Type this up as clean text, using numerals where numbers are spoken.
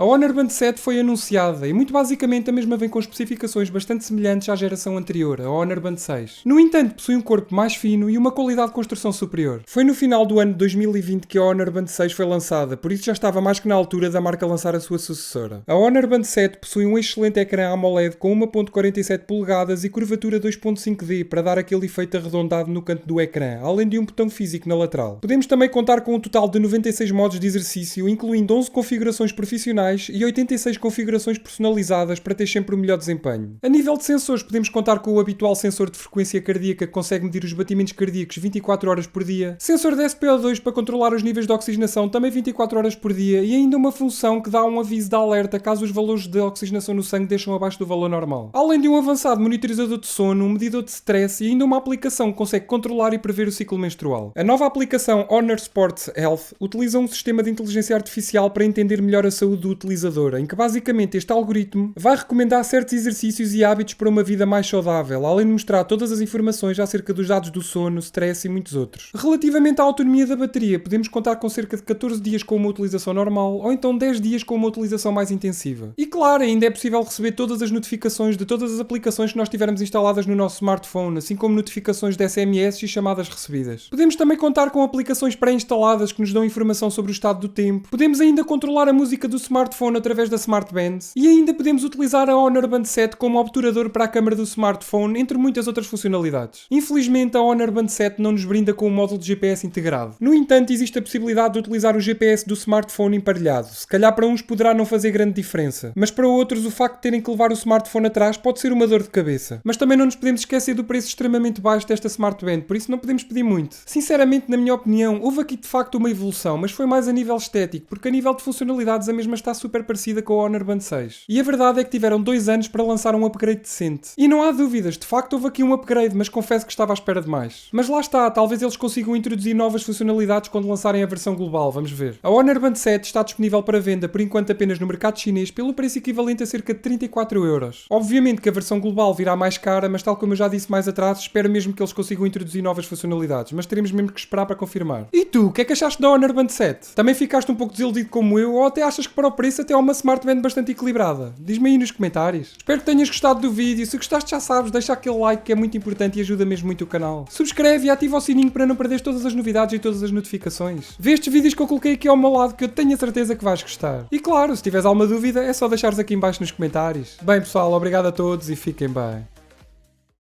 A Honor Band 7 foi anunciada e muito basicamente a mesma vem com especificações bastante semelhantes à geração anterior, a Honor Band 6. No entanto, possui um corpo mais fino e uma qualidade de construção superior. Foi no final do ano de 2020 que a Honor Band 6 foi lançada, por isso já estava mais que na altura da marca lançar a sua sucessora. A Honor Band 7 possui um excelente ecrã AMOLED com 1.47 polegadas e curvatura 2.5D para dar aquele efeito arredondado no canto do ecrã, além de um botão físico na lateral. Podemos também contar com um total de 96 modos de exercício, incluindo 11 configurações profissionais e 86 configurações personalizadas para ter sempre o melhor desempenho. A nível de sensores, podemos contar com o habitual sensor de frequência cardíaca que consegue medir os batimentos cardíacos 24 horas por dia, sensor de SpO2 para controlar os níveis de oxigenação também 24 horas por dia e ainda uma função que dá um aviso de alerta caso os valores de oxigenação no sangue deixam abaixo do valor normal. Além de um avançado monitorizador de sono, um medidor de stress e ainda uma aplicação que consegue controlar e prever o ciclo menstrual. A nova aplicação Honor Sports Health utiliza um sistema de inteligência artificial para entender melhor a saúde do utilizador, em que basicamente este algoritmo vai recomendar certos exercícios e hábitos para uma vida mais saudável, além de mostrar todas as informações acerca dos dados do sono, stress e muitos outros. Relativamente à autonomia da bateria, podemos contar com cerca de 14 dias com uma utilização normal ou então 10 dias com uma utilização mais intensiva. E claro, ainda é possível receber todas as notificações de todas as aplicações que nós tivermos instaladas no nosso smartphone, assim como notificações de SMS e chamadas recebidas. Podemos também contar com aplicações pré-instaladas que nos dão informação sobre o estado do tempo. Podemos ainda controlar a música do smartphone através da Smart Band e ainda podemos utilizar a Honor Band 7 como obturador para a câmara do smartphone, entre muitas outras funcionalidades. Infelizmente, a Honor Band 7 não nos brinda com um módulo de GPS integrado. No entanto, existe a possibilidade de utilizar o GPS do smartphone emparelhado. Se calhar para uns poderá não fazer grande diferença, mas para outros o facto de terem que levar o smartphone atrás pode ser uma dor de cabeça. Mas também não nos podemos esquecer do preço extremamente baixo desta Smart Band, por isso não podemos pedir muito. Sinceramente, na minha opinião, houve aqui de facto uma evolução, mas foi mais a nível estético, porque a nível de funcionalidades a mesma está super parecida com a Honor Band 6. E a verdade é que tiveram 2 anos para lançar um upgrade decente. E não há dúvidas, de facto houve aqui um upgrade, mas confesso que estava à espera de mais. Mas lá está, talvez eles consigam introduzir novas funcionalidades quando lançarem a versão global, vamos ver. A Honor Band 7 está disponível para venda por enquanto apenas no mercado chinês pelo preço equivalente a cerca de 34€. Obviamente que a versão global virá mais cara, mas tal como eu já disse mais atrás, espero mesmo que eles consigam introduzir novas funcionalidades, mas teremos mesmo que esperar para confirmar. E tu, o que é que achaste da Honor Band 7? Também ficaste um pouco desiludido como eu, ou até achas que para o preço até há uma Smart Band bastante equilibrada? Diz-me aí nos comentários. Espero que tenhas gostado do vídeo. Se gostaste, já sabes, deixa aquele like que é muito importante e ajuda mesmo muito o canal. Subscreve e ativa o sininho para não perderes todas as novidades e todas as notificações. Vê estes vídeos que eu coloquei aqui ao meu lado que eu tenho a certeza que vais gostar. E claro, se tiveres alguma dúvida é só deixares aqui em baixo nos comentários. Bem pessoal, obrigado a todos e fiquem bem.